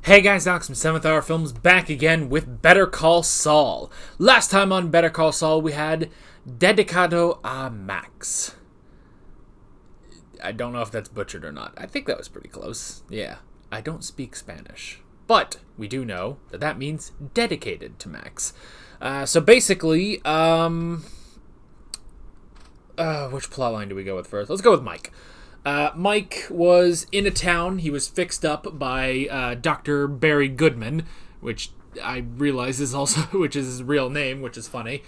Hey guys, Alex from 7th Hour Films back again with Better Call Saul. Last time on Better Call Saul we had Dedicado a Max. I don't know if that's butchered or not. I think that was pretty close. Yeah, I don't speak Spanish. But we do know that that means dedicated to Max. So basically, which plotline do we go with first? Let's go with Mike. Mike was in a town. He was fixed up by Dr. Barry Goodman, which I realize is also which is his real name, which is funny.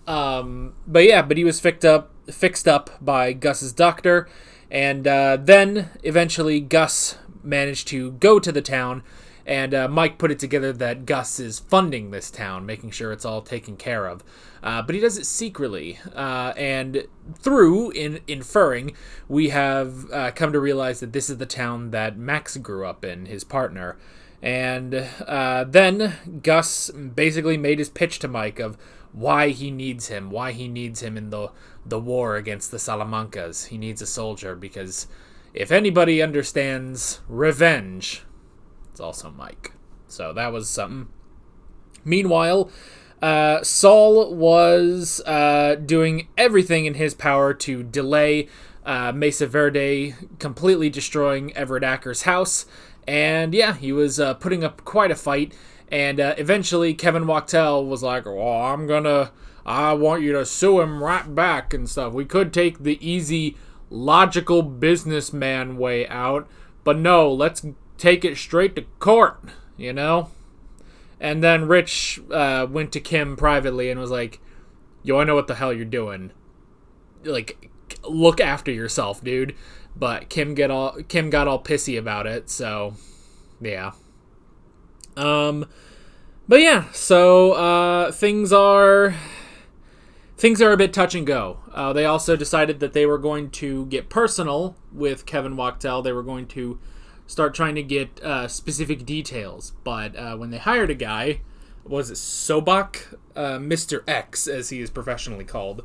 But he was fixed up by Gus's doctor, and then eventually Gus managed to go to the town, and Mike put it together that Gus is funding this town, making sure it's all taken care of. But he does it secretly, and through inferring, we have come to realize that this is the town that Max grew up in, his partner. And then Gus basically made his pitch to Mike of why he needs him in the war against the Salamancas. He needs a soldier because if anybody understands revenge, it's also Mike. So that was something. Meanwhile, Saul was doing everything in his power to delay Mesa Verde completely destroying Everett Acker's house. And yeah, he was putting up quite a fight. And eventually Kevin Wachtel was like, well, I want you to sue him right back and stuff. We could take the easy, logical businessman way out. But no, let's take it straight to court, you know? And then Rich went to Kim privately and was like, yo, I know what the hell you're doing. Like, look after yourself, dude. But Kim got all pissy about it, so yeah. But yeah, so things are a bit touch and go. They also decided that they were going to get personal with Kevin Wachtel. They were going to start trying to get specific details. But when they hired a guy, was it Sobak? Mr. X, as he is professionally called.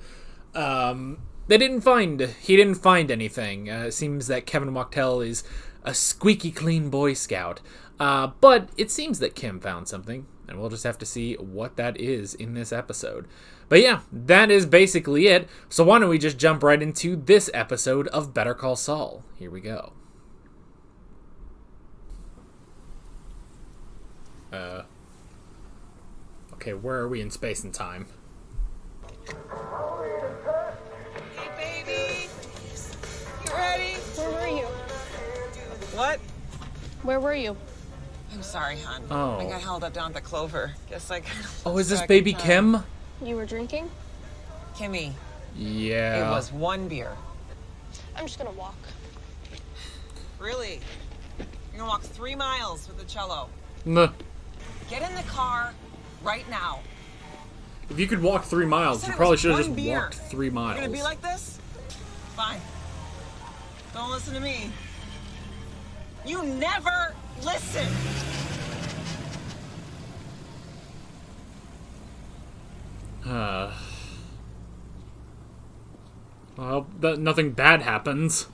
He didn't find anything. It seems that Kevin Wachtel is a squeaky clean Boy Scout. But it seems that Kim found something, and we'll just have to see what that is in this episode. But yeah, that is basically it. So why don't we just jump right into this episode of Better Call Saul. Here we go. Okay, where are we in space and time? Hey, baby! You ready? Where were you? What? Where were you? I'm sorry, hon. Oh. I got held up down at the Clover. Guess I got... Oh, is this baby Kim? You were drinking? Kimmy. Yeah. It was one beer. I'm just gonna walk. Really? You're gonna walk 3 miles with the cello. Nah. Get in the car right now. If you could walk 3 miles, you probably should have just walked 3 miles. You're gonna be like this? Fine. Don't listen to me. You never listen. Well, nothing bad happens.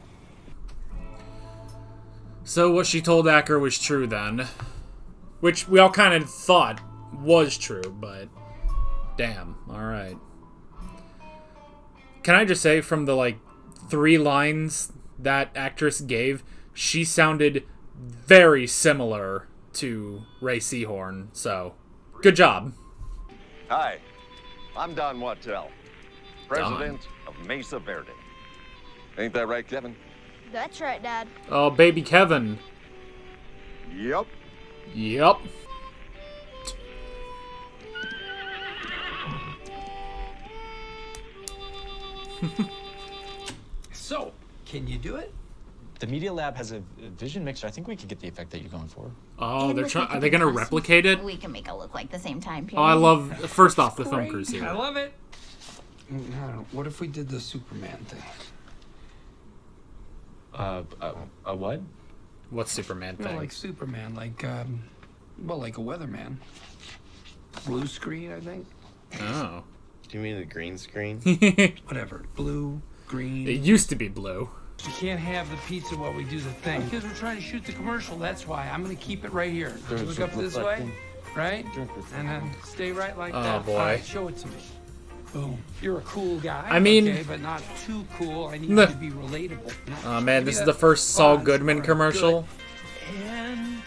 So what she told Acker was true then. Which we all kind of thought was true, but damn, alright. Can I just say, from the 3 lines that actress gave, she sounded very similar to Ray Seahorn, so good job. Hi, I'm Don Wachtel, president of Mesa Verde. Ain't that right, Kevin? That's right, Dad. Oh, baby Kevin. Yep. Yep. So, can you do it? The Media Lab has a vision mixer. I think we could get the effect that you're going for. Oh, are they going to replicate it? We can make it look like the same time period. Oh, I love, first off, the film crews here. I love it. What if we did the Superman thing? A what? What's Superman thing? Like Superman, like a weatherman. Blue screen, I think. Oh. Do you mean the green screen? Whatever. Blue, green. It used to be blue. You can't have the pizza while we do the thing. Because we're trying to shoot the commercial, that's why. I'm gonna keep it right here. Look up this way, right? And then stay right like that. boy. All right, show it to me. Boom. You're a cool guy. I mean- okay, but not too cool. I need you to be relatable. Oh man, this is the first Saul Goodman commercial. Good. And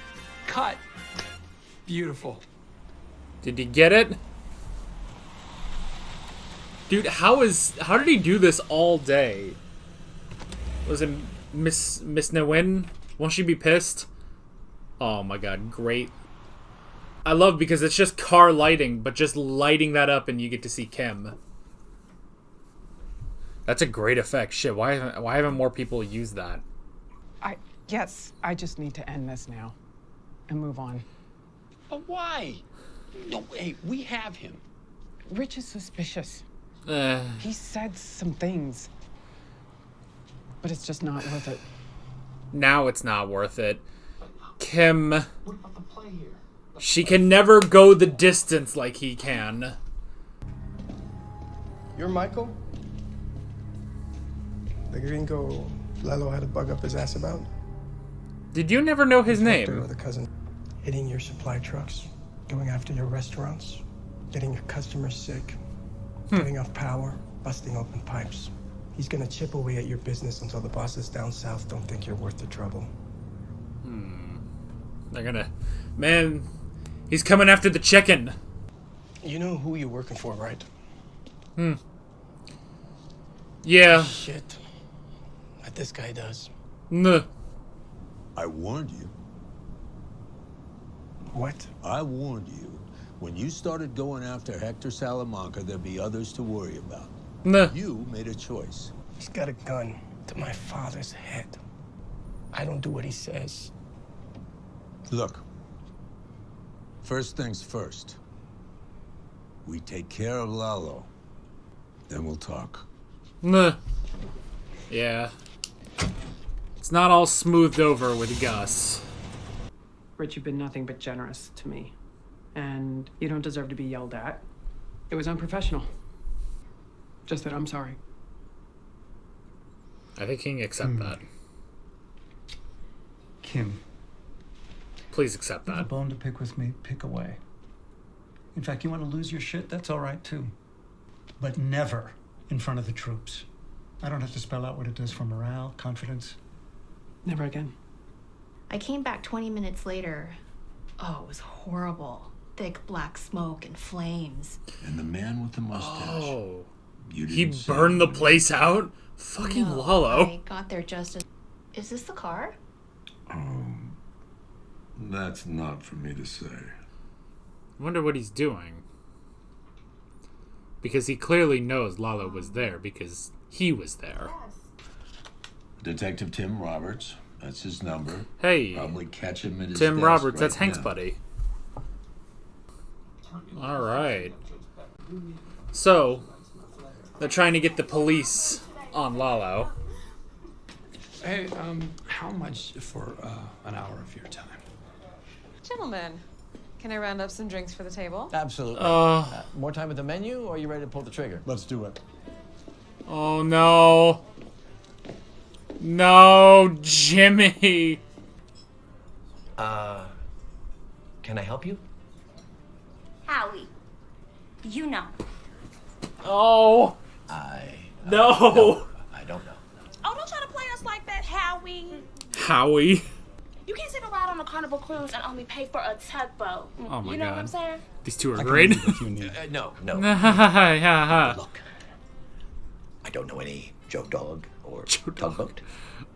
cut. Beautiful. Did you get it? Dude, how did he do this all day? Was it Miss Nguyen? Won't she be pissed? Oh my god, great. I love because it's just car lighting, but just lighting that up and you get to see Kim. That's a great effect. Shit, why haven't more people used that? Yes, I just need to end this now and move on. But why? No, hey, we have him. Rich is suspicious. He said some things. But it's just not worth it. Now it's not worth it. Kim, she can never go the distance like he can. You're Michael? The gringo Lalo had a bug up his ass about? Did you never know his Or name? the cousin hitting your supply trucks, going after your restaurants, getting your customers sick, cutting off power, busting open pipes. He's gonna chip away at your business until the bosses down south don't think you're worth the trouble. They're gonna... Man, he's coming after the chicken. You know who you're working for, right? Yeah. Shit. What this guy does. Nuh. I warned you. What? I warned you. When you started going after Hector Salamanca, there'd be others to worry about. Nuh. You made a choice. He's got a gun to my father's head. I don't do what he says. Look, first things first. We take care of Lalo. Then we'll talk. Nuh. Yeah. It's not all smoothed over with Gus. Rich, you've been nothing but generous to me. And you don't deserve to be yelled at. It was unprofessional. Just that I'm sorry. I think he can accept that. Kim, Please accept you have a that. bone to pick with me, pick away. In fact, you want to lose your shit? That's all right, too. But never in front of the troops. I don't have to spell out what it does for morale, confidence. Never again. I came back 20 minutes later. Oh, it was horrible. Thick black smoke and flames. And the man with the mustache. Oh. You He didn't say burned the anything. place out? Fucking No, Lalo. I got there just as... Is this the car? That's not for me to say. I wonder what he's doing. Because he clearly knows Lalo was there because he was there. Detective Tim Roberts. That's his number. Hey, Probably catch him at his Tim desk Roberts, right that's Hank's now. buddy. Alright. So, they're trying to get the police on Lalo. Hey, how much for an hour of your time? Gentlemen, can I round up some drinks for the table? Absolutely. More time at the menu, or are you ready to pull the trigger? Let's do it. Oh no. No, Jimmy. Can I help you? Howie. You know. Oh. No. I don't know. Oh, don't try to play us like that, Howie. Howie. You can't take a ride on a Carnival cruise and only pay for a tugboat. Oh my You know what God. I'm saying? These two are great. No. Look. I don't know any Joe Dog or Tugboat.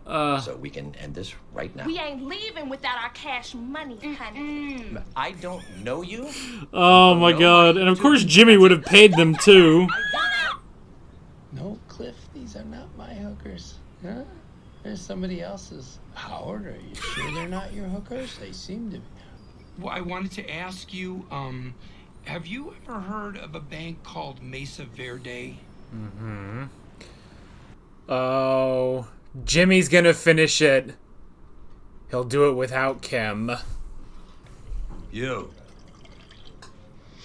So we can end this right now. We ain't leaving without our cash money, honey. I don't know you. Oh my God. And of course Jimmy would have paid them too. No, Cliff, these are not my hookers. Huh? They're somebody else's. Howard, are you sure they're not your hookers? They seem to be. Well, I wanted to ask you, have you ever heard of a bank called Mesa Verde? Oh, Jimmy's gonna finish it. He'll do it without Kim. You.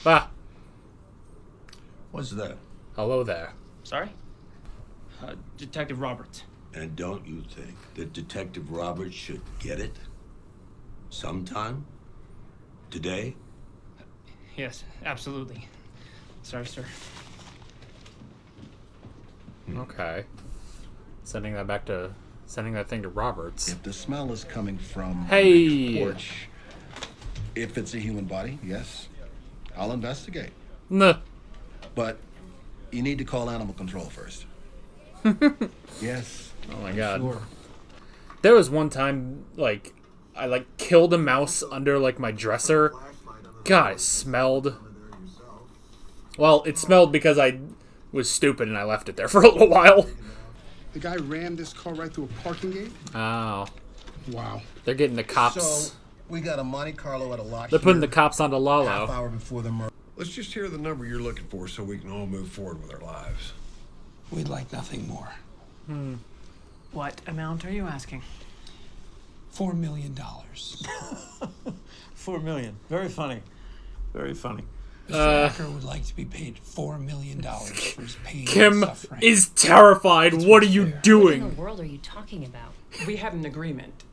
Ah, What's that? hello there. Sorry? Detective Roberts. And don't you think that Detective Roberts should get it? Sometime? Today? Yes, absolutely. Sorry, sir. Okay. Sending that thing to Roberts. If the smell is coming from Hey! the porch, if it's a human body, yes, I'll investigate. Nah. But you need to call animal control first. Yes. Oh my I'm god. Sure. There was one time, like, I, like, killed a mouse under, like, my dresser. God, it smelled. Well, it smelled because I was stupid and I left it there for a little while. The guy rammed this car right through a parking gate? Oh. Wow. They're getting the cops. So, we got a Monte Carlo at a lot. They're putting the cops onto Lalo. Half hour before the murder. Let's just hear the number you're looking for so we can all move forward with our lives. We'd like nothing more. What amount are you asking? $4 million. $4 million. Very funny. Very funny. Mr. Acker would like to be paid $4 million for his pain Kim and suffering. is terrified. What are you What in doing? the world are you talking about? We had an agreement.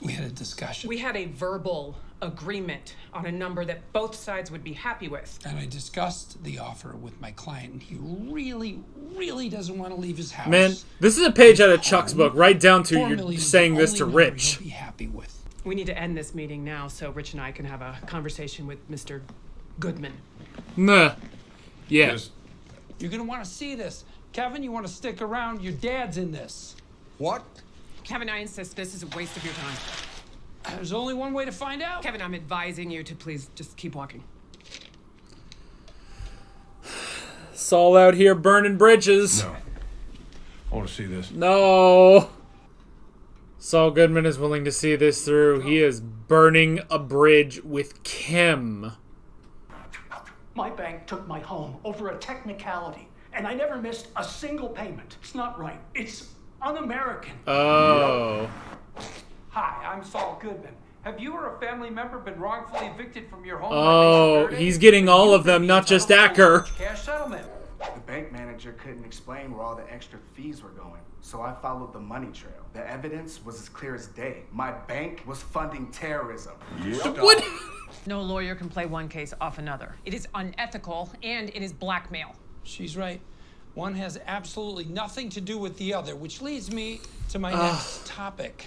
We had a discussion. We had a verbal agreement on a number that both sides would be happy with. And I discussed the offer with my client, and he really doesn't want to leave his house. Man, this is a page out of Chuck's book, right down to $4 you're million is saying the this to only number Rich. he'll be happy with. We need to end this meeting now so Rich and I can have a conversation with Mr. Goodman. Nah. Yeah. You're going to want to see this. Kevin, you want to stick around? Your dad's in this. What? Kevin, I insist this is a waste of your time. There's only one way to find out. Kevin, I'm advising you to please just keep walking. Saul out here burning bridges. No. I want to see this. No. Saul Goodman is willing to see this through. He is burning a bridge with Kim. My bank took my home over a technicality, and I never missed a single payment. It's not right. It's un-American. Oh. Hi, I'm Saul Goodman. Have you or a family member been wrongfully evicted from your home? Oh, he's getting all of them, not just Acker. Cash settlement. The bank manager couldn't explain where all the extra fees were going, so I followed the money trail. The evidence was as clear as day. My bank was funding terrorism. What? No lawyer can play one case off another. It is unethical and it is blackmail. She's right. One has absolutely nothing to do with the other, which leads me to my next topic.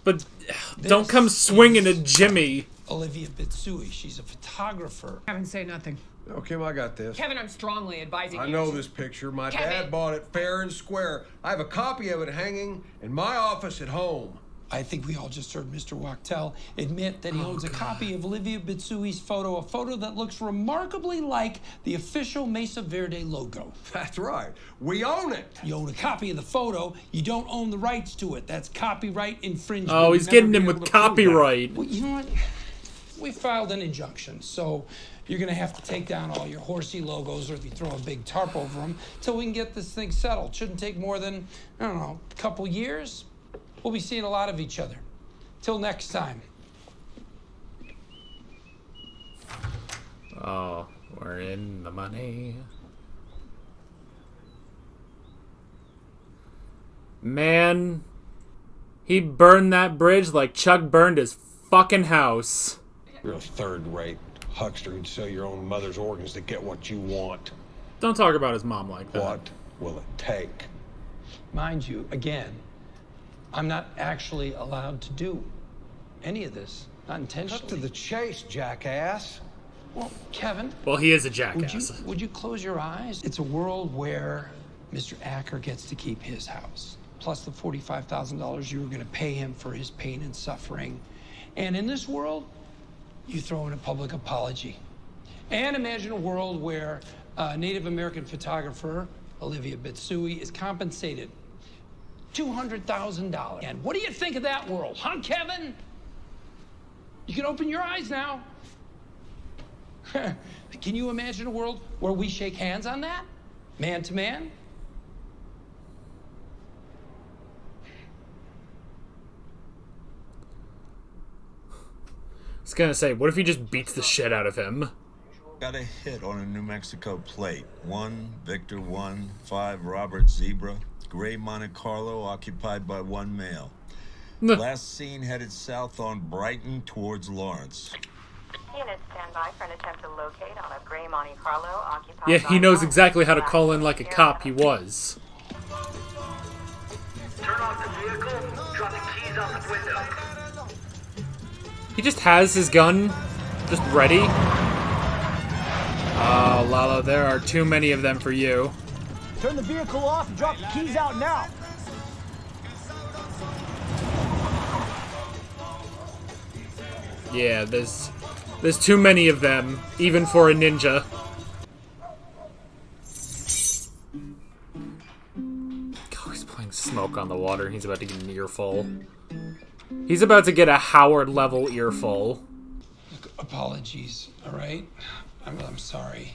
But don't come swinging at Jimmy. Olivia Bitsui. She's a photographer. Kevin, say nothing. Okay, well, I got this. Kevin, I'm strongly advising you. I know this picture. My Kevin. dad bought it fair and square. I have a copy of it hanging in my office at home. I think we all just heard Mr. Wachtel admit that he owns a copy of Olivia Bitsui's photo, a photo that looks remarkably like the official Mesa Verde logo. That's right. We own it. You own a copy of the photo. You don't own the rights to it. That's copyright infringement. Oh, he's getting him with copyright. Well, you know what? We filed an injunction, so you're going to have to take down all your horsey logos or if you throw a big tarp over them till we can get this thing settled. Shouldn't take more than, I don't know, a couple years. We'll be seeing a lot of each other. Till next time. Oh, we're in the money. Man, he burned that bridge like Chuck burned his fucking house. You're a third-rate huckster who'd sell your own mother's organs to get what you want. Don't talk about his mom like that. What will it take? Mind you, again, I'm not actually allowed to do any of this. Not intentionally. Cut to the chase, jackass. Well, Kevin. Well, he is a jackass. Would you close your eyes? It's a world where Mr. Acker gets to keep his house, plus the $45,000 you were going to pay him for his pain and suffering. And in this world, you throw in a public apology. And imagine a world where a Native American photographer, Olivia Bitsui, is compensated $200,000. And what do you think of that world, huh, Kevin? You can open your eyes now. Can you imagine a world where we shake hands on that? Man to man? I was gonna say, what if he just beats the shit out of him? Got a hit on a New Mexico plate. 1 Victor 1 5 Robert Zebra. Gray Monte Carlo occupied by one male. Last seen headed south on Brighton towards Lawrence. Units stand by for an attempt to locate on a Gray Monte Carlo occupied Yeah, he by knows one exactly how to black call in like a cop he was. Turn off the vehicle, drop the keys out the window. He just has his gun just ready. Oh, Lalo, there are too many of them for you. Turn the vehicle off and drop the keys out now. Yeah, there's too many of them, even for a ninja. Oh, he's playing Smoke on the Water. He's about to get an earful. He's about to get a Howard-level earful. Look, apologies, all right? I'm sorry.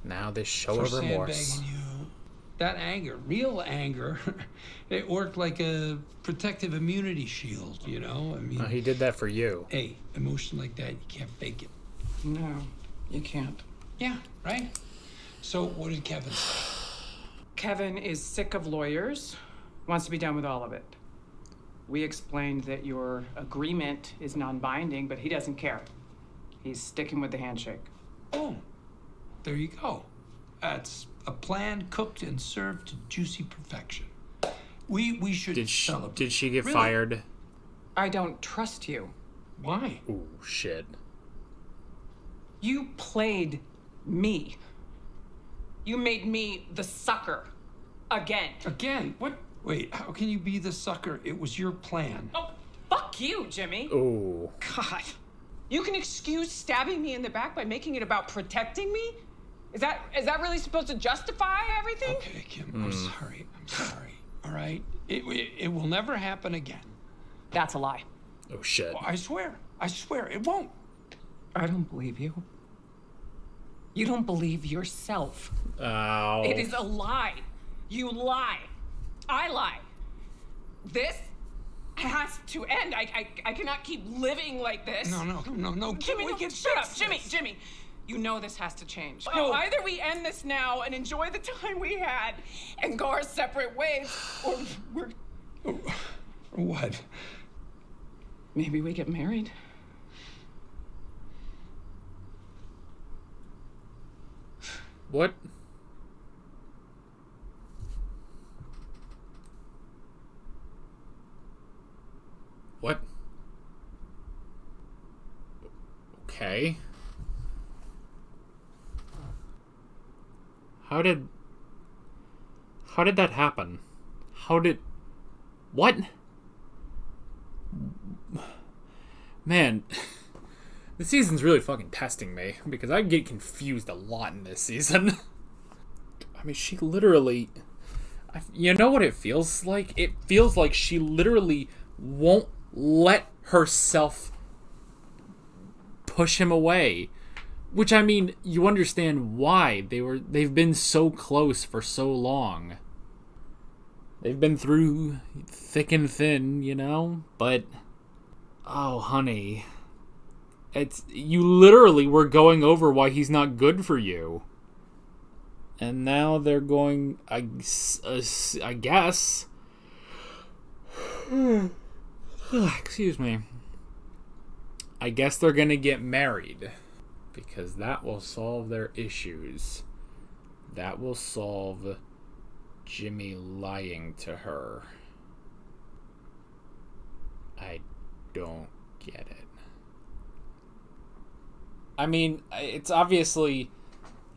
Now this show For of remorse. sandbagging you. That anger, real anger, it worked like a protective immunity shield, you know? I mean, Oh, he did that for you. hey, emotion like that, you can't fake it. No, you can't. Yeah, right? So what did Kevin say? Kevin is sick of lawyers, wants to be done with all of it. We explained that your agreement is non-binding, but he doesn't care. He's sticking with the handshake. Oh, there you go. That's a plan cooked and served to juicy perfection. We should celebrate. Did she get Really? fired? I don't trust you. Why? Ooh, shit. You played me. You made me the sucker. Again. Again? What? Wait, how can you be the sucker? It was your plan. Oh, fuck you, Jimmy. Ooh. God. You can excuse stabbing me in the back by making it about protecting me? Is that really supposed to justify everything? Okay, Kim, I'm sorry. I'm sorry. All right? It will never happen again. That's a lie. Oh, shit. I swear. I swear. It won't. I don't believe you. You don't believe yourself. Ow. It is a lie. You lie. I lie. This has to end. I cannot keep living like this. No. Jimmy, we can shut up. fix Jimmy, this. Jimmy. You know this has to change. No. Either we end this now and enjoy the time we had and go our separate ways, or we're... Or what? Maybe we get married. What? What? Okay. How did that happen? What? Man, this season's really fucking testing me because I get confused a lot in this season. I mean, she literally... You know what it feels like? It feels like she literally won't let herself push him away. Which, I mean, you understand why. They've been so close for so long. They've been through thick and thin, you know? But, oh, honey. You literally were going over why he's not good for you. And now they're going, I guess. Excuse me. I guess they're gonna get married. Because that will solve their issues. That will solve Jimmy lying to her. I don't get it. I mean, it's obviously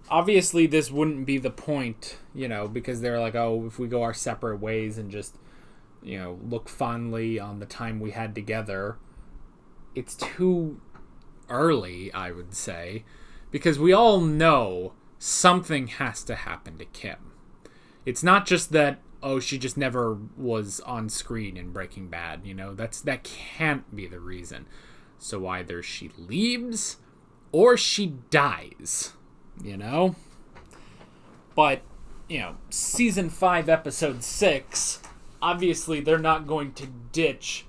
this wouldn't be the point, you know, because they're like, oh, if we go our separate ways and just, you know, look fondly on the time we had together, it's too early, I would say, because we all know something has to happen to Kim. It's not just that, oh, she just never was on screen in Breaking Bad, you know, that can't be the reason. So either she leaves or she dies, you know? But, you know, season 5, episode 6, obviously they're not going to ditch,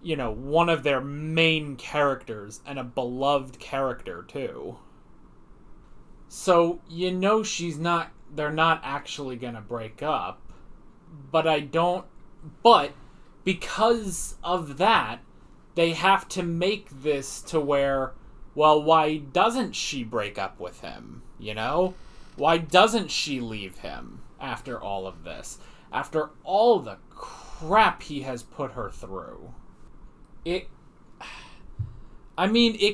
you know, one of their main characters, and a beloved character, too. So, you know they're not actually gonna break up, But I don't... But because of that, they have to make this to where, well, why doesn't she break up with him, you know? Why doesn't she leave him after all of this? After all the crap he has put her through. It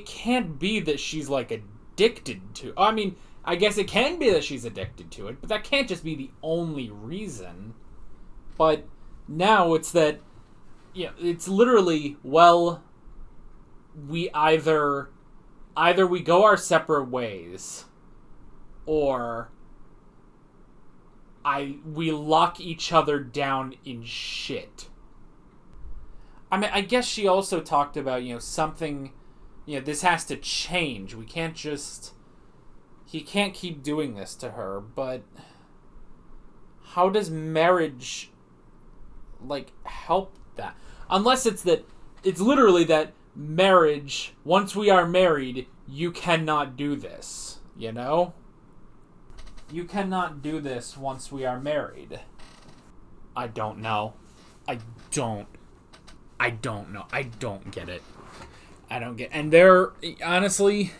can't be that she's, like, addicted to... I mean, I guess it can be that she's addicted to it, but that can't just be the only reason. But now it's that, it's literally, well, we either we go our separate ways, or we lock each other down in shit. I mean, I guess she also talked about, something, this has to change. We can't just... He can't keep doing this to her, but how does marriage, like, help that? Unless it's literally that marriage, once we are married, you cannot do this, you know? You cannot do this once we are married. I don't know. I don't know. I don't get it. And there, honestly...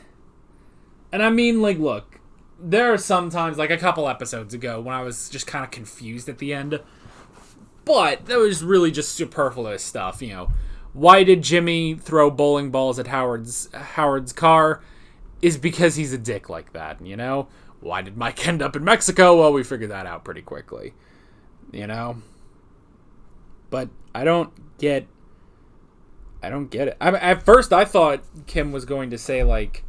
And I mean, like, look, there are some times, like a couple episodes ago, when I was just kind of confused at the end. But that was really just superfluous stuff, Why did Jimmy throw bowling balls at Howard's car? Is because he's a dick like that, Why did Mike end up in Mexico? Well, we figured that out pretty quickly, But I don't get it. At first, I thought Kim was going to say, like,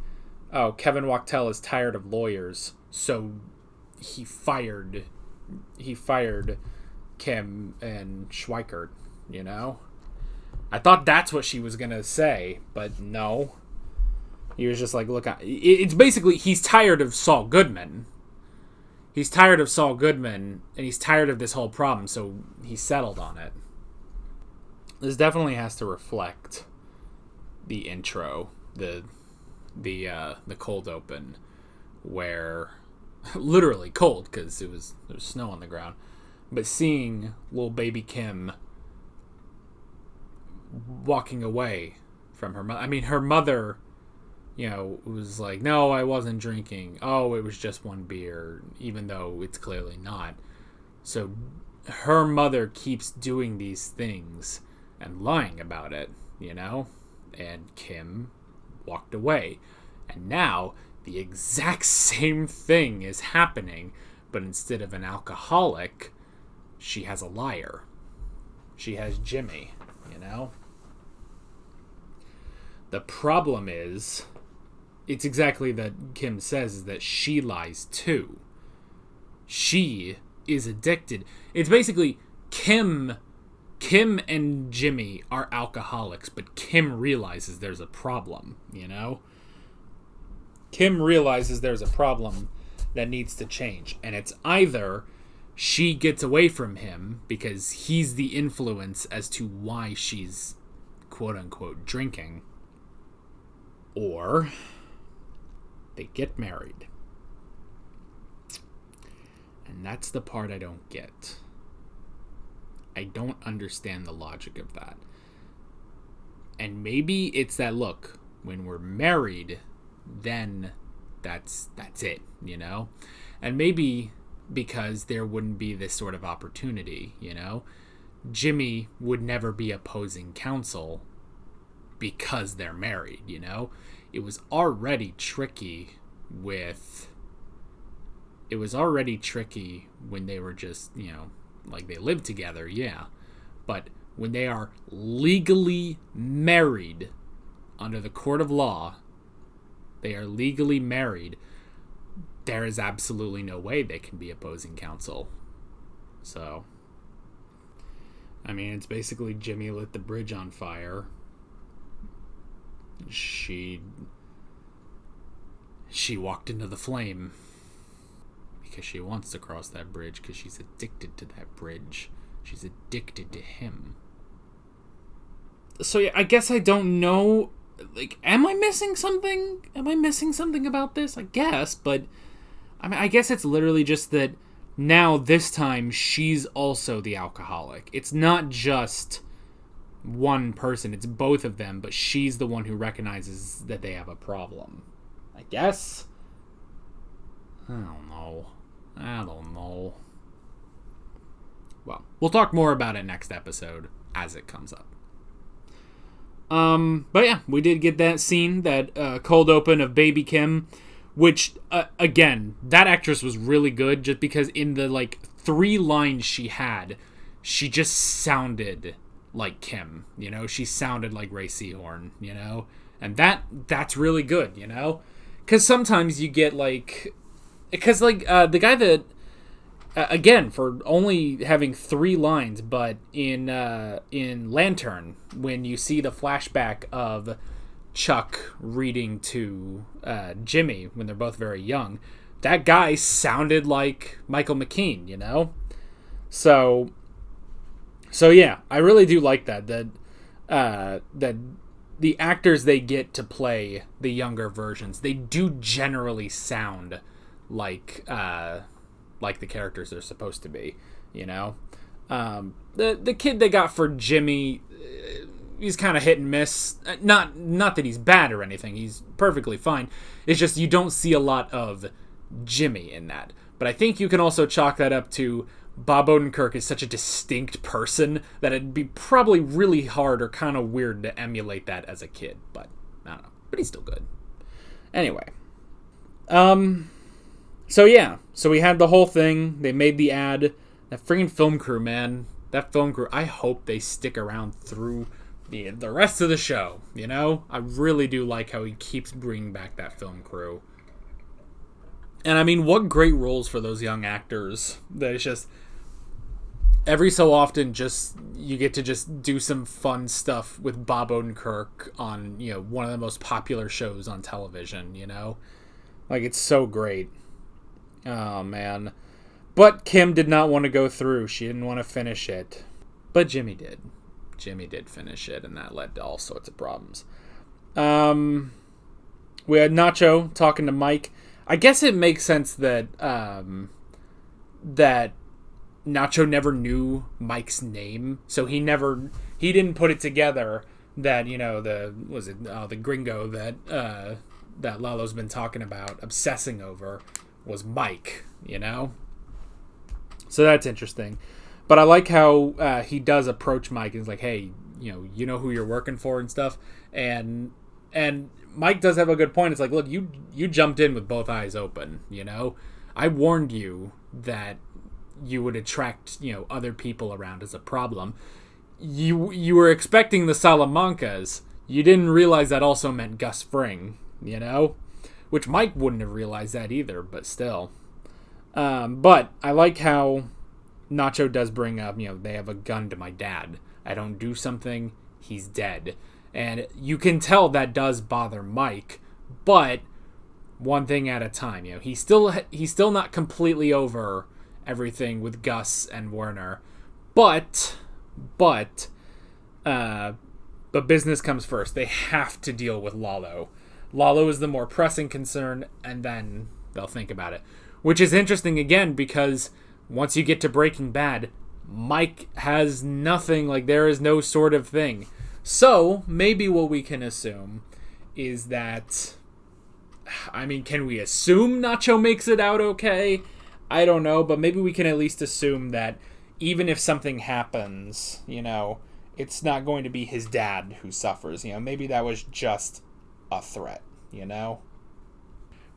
oh, Kevin Wachtel is tired of lawyers, so he fired Kim and Schweikert, I thought that's what she was going to say, but no. He was just like, look, it's basically, he's tired of Saul Goodman. He's tired of Saul Goodman, and he's tired of this whole problem, so he settled on it. This definitely has to reflect the intro, the cold open, where literally cold because there was snow on the ground, but seeing little baby Kim walking away from her mother. I mean, her mother, was like, no, I wasn't drinking. Oh, it was just one beer, even though it's clearly not. So her mother keeps doing these things and lying about it, and Kim walked away. And now the exact same thing is happening, but instead of an alcoholic, she has a liar. She has Jimmy, The problem is, it's exactly that Kim says, is that she lies too. She is addicted. It's basically Kim and Jimmy are alcoholics, but Kim realizes there's a problem, Kim realizes there's a problem that needs to change. And it's either she gets away from him because he's the influence as to why she's quote-unquote drinking, or they get married. And that's the part I don't get. I don't understand the logic of that. And maybe it's that, look, when we're married, then that's it, And maybe because there wouldn't be this sort of opportunity, Jimmy would never be opposing counsel because they're married, It was already tricky when they were just, like they lived together, yeah. But when they are legally married under the court of law, they are legally married, there is absolutely no way they can be opposing counsel. So, I mean, it's basically Jimmy lit the bridge on fire. She walked into the flame because she wants to cross that bridge because she's addicted to that bridge. She's addicted to him. So yeah, I guess I don't know. Like, am I missing something? Am I missing something about this? I guess, but I mean, I guess it's literally just that now this time she's also the alcoholic. It's not just one person, it's both of them, but she's the one who recognizes that they have a problem. I guess? I don't know. Well, we'll talk more about it next episode as it comes up. But yeah, we did get that scene, that cold open of Baby Kim, which, again, that actress was really good just because in the, 3 lines she had, she just sounded like Kim, She sounded like Ray Seahorn, And that's really good, Because sometimes you get, Because, the guy that... again, for only having 3 lines, but in Lantern, when you see the flashback of Chuck reading to Jimmy when they're both very young, that guy sounded like Michael McKean, So yeah, I really do like that the actors they get to play the younger versions, they do generally sound like the characters they're supposed to be, The kid they got for Jimmy, he's kind of hit and miss. Not that he's bad or anything. He's perfectly fine. It's just you don't see a lot of Jimmy in that. But I think you can also chalk that up to Bob Odenkirk is such a distinct person that it'd be probably really hard or kind of weird to emulate that as a kid. But I don't know. But he's still good. Anyway. So yeah, so we had the whole thing. They made the ad. That friggin' film crew, man. That film crew, I hope they stick around through the rest of the show, I really do like how he keeps bringing back that film crew. And I mean, what great roles for those young actors. That it's just, every so often, just you get to just do some fun stuff with Bob Odenkirk on, one of the most popular shows on television, It's so great. Oh, man. But Kim did not want to go through. She didn't want to finish it. But Jimmy did. Jimmy did finish it, and that led to all sorts of problems. We had Nacho talking to Mike. I guess it makes sense that that Nacho never knew Mike's name, so he didn't put it together that, the gringo that Lalo's been talking about, obsessing over, was Mike, So that's interesting. But I like how he does approach Mike and is like, hey, you know who you're working for and stuff. And Mike does have a good point. It's like, look, you jumped in with both eyes open, I warned you that you would attract, other people around as a problem. You were expecting the Salamancas. You didn't realize that also meant Gus Fring, Which Mike wouldn't have realized that either, but still. But I like how Nacho does bring up, they have a gun to my dad. I don't do something, he's dead. And you can tell that does bother Mike, but one thing at a time. He's still not completely over everything with Gus and Werner, but business comes first. They have to deal with Lalo. Lalo is the more pressing concern, and then they'll think about it. Which is interesting again, because once you get to Breaking Bad, Mike has nothing, there is no sort of thing. So, maybe what we can assume is that, can we assume Nacho makes it out okay? I don't know, but maybe we can at least assume that even if something happens, it's not going to be his dad who suffers. Maybe that was just a threat,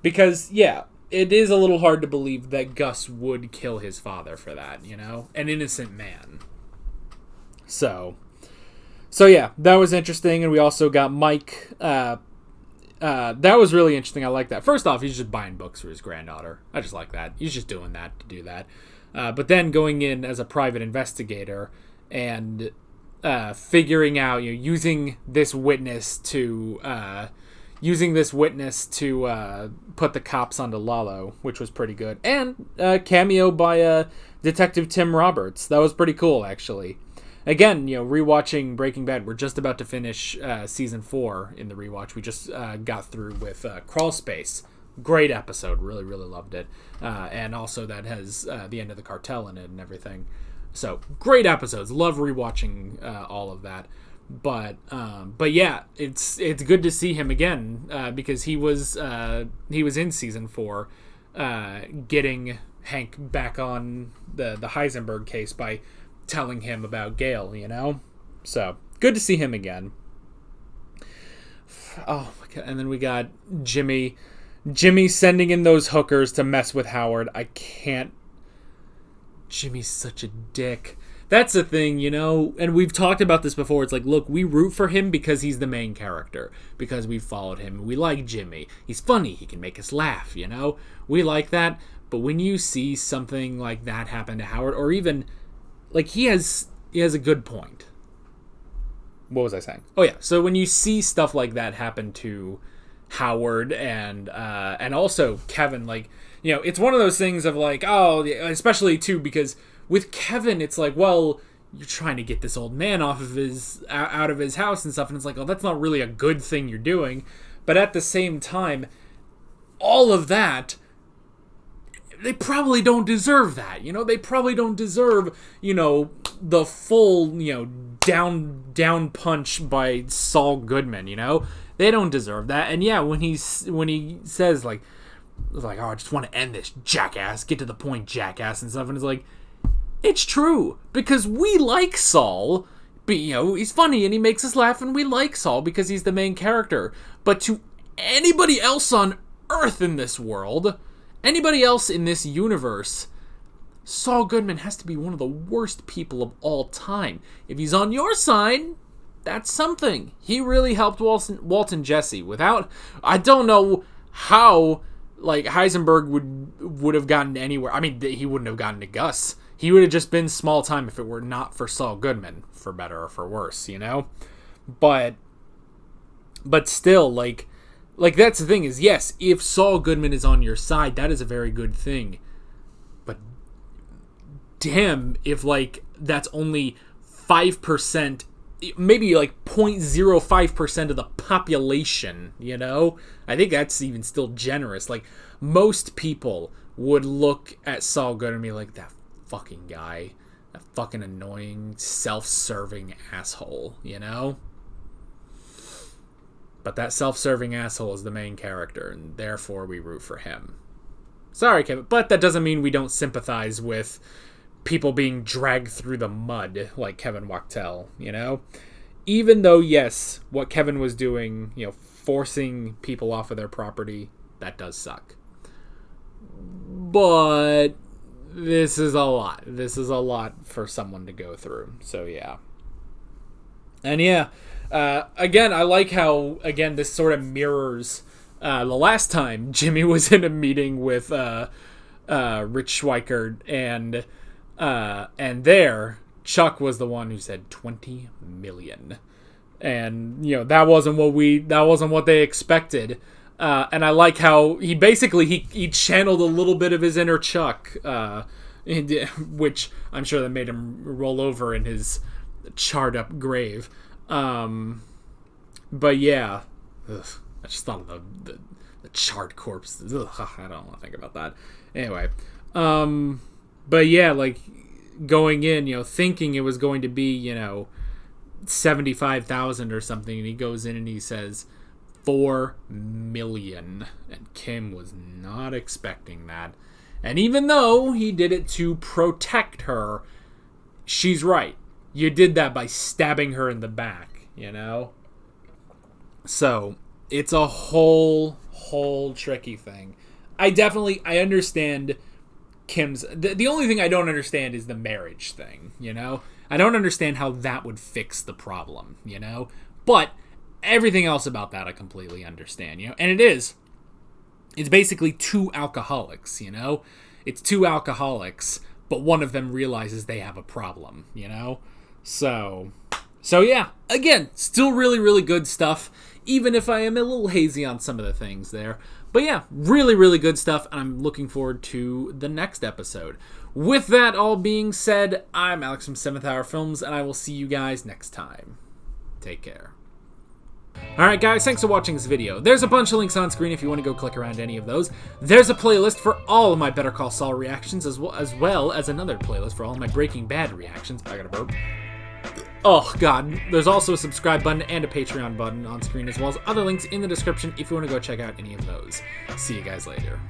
Because, yeah, it is a little hard to believe that Gus would kill his father for that, An innocent man. So yeah, that was interesting, and we also got Mike. That was really interesting. I like that. First off, he's just buying books for his granddaughter. I just like that. He's just doing that to do that. But then going in as a private investigator and figuring out, using this witness to put the cops onto Lalo, which was pretty good. And cameo by Detective Tim Roberts. That was pretty cool, actually. Again, rewatching Breaking Bad. We're just about to finish season 4 in the rewatch. We just got through with Crawl Space Great episode. Really, really loved it. And also that has the end of the cartel in it and everything. So great episodes. Love rewatching all of that. But yeah, it's good to see him again because he was in season 4, getting Hank back on the Heisenberg case by telling him about Gale. You know, so good to see him again. Oh my god! And then we got Jimmy sending in those hookers to mess with Howard. I can't. Jimmy's such a dick. That's the thing, you know, and we've talked about this before. It's like, look, we root for him because he's the main character, because we followed him. We like Jimmy. He's funny. He can make us laugh, you know? We like that. But when you see something like that happen to Howard, or even, like, he has a good point. What was I saying? Oh, yeah. So when you see stuff like that happen to Howard and also Kevin, like, you know, it's one of those things of like, oh, especially too, because with Kevin, it's like, well, you're trying to get this old man out of his house and stuff, and it's like, oh, that's not really a good thing you're doing. But at the same time, all of that, they probably don't deserve that, you know? They probably don't deserve, you know, the full, you know, down punch by Saul Goodman, you know? They don't deserve that. And yeah, when he says, like, oh, I just want to end this, jackass, get to the point, jackass, and stuff, and it's like, it's true, because we like Saul, but, you know, he's funny and he makes us laugh, and we like Saul because he's the main character. But to anybody else on Earth in this world, anybody else in this universe, Saul Goodman has to be one of the worst people of all time. If he's on your side, that's something. He really helped Walton Jesse. Without, I don't know how, like, Heisenberg would have gotten anywhere. I mean, he wouldn't have gotten to Gus. He would have just been small time if it were not for Saul Goodman, for better or for worse, you know? But still, like that's the thing is, yes, if Saul Goodman is on your side, that is a very good thing. But damn, if, like, that's only 5%, maybe like 0.05% of the population, you know? I think that's even still generous. Like, most people would look at Saul Goodman and be like, that fucking guy, that fucking annoying, self-serving asshole, you know? But that self-serving asshole is the main character, and therefore we root for him. Sorry, Kevin, but that doesn't mean we don't sympathize with people being dragged through the mud like Kevin Wachtel, you know? Even though, yes, what Kevin was doing, you know, forcing people off of their property, that does suck. But this is a lot. This is a lot for someone to go through. So, yeah. And, yeah, again, I like how, again, this sort of mirrors the last time Jimmy was in a meeting with Rich Schweikert, and there, Chuck was the one who said 20 million. And, you know, that wasn't what they expected. And I like how he basically, he channeled a little bit of his inner Chuck, which I'm sure that made him roll over in his charred up grave. But yeah, ugh, I just thought of the charred corpse. Ugh, I don't want to think about that. Anyway, but yeah, like, going in, you know, thinking it was going to be, you know, 75,000 or something, and he goes in and he says 4 million, and Kim was not expecting that. And even though he did it to protect her, she's right. You did that by stabbing her in the back, you know? So, it's a whole tricky thing. I understand Kim's... The only thing I don't understand is the marriage thing, you know? I don't understand how that would fix the problem, you know? But everything else about that I completely understand, you know? And it's basically two alcoholics, you know? It's two alcoholics, but one of them realizes they have a problem, you know? So yeah, again, still really, really good stuff, even if I am a little hazy on some of the things there. But yeah, really, really good stuff, and I'm looking forward to the next episode. With that all being said, I'm Alex from 7th Hour Films, and I will see you guys next time. Take care. Alright guys, thanks for watching this video. There's a bunch of links on screen if you want to go click around any of those. There's a playlist for all of my Better Call Saul reactions, as well as another playlist for all of my Breaking Bad reactions. I got a burp. Oh god, there's also a subscribe button and a Patreon button on screen, as well as other links in the description if you want to go check out any of those. See you guys later.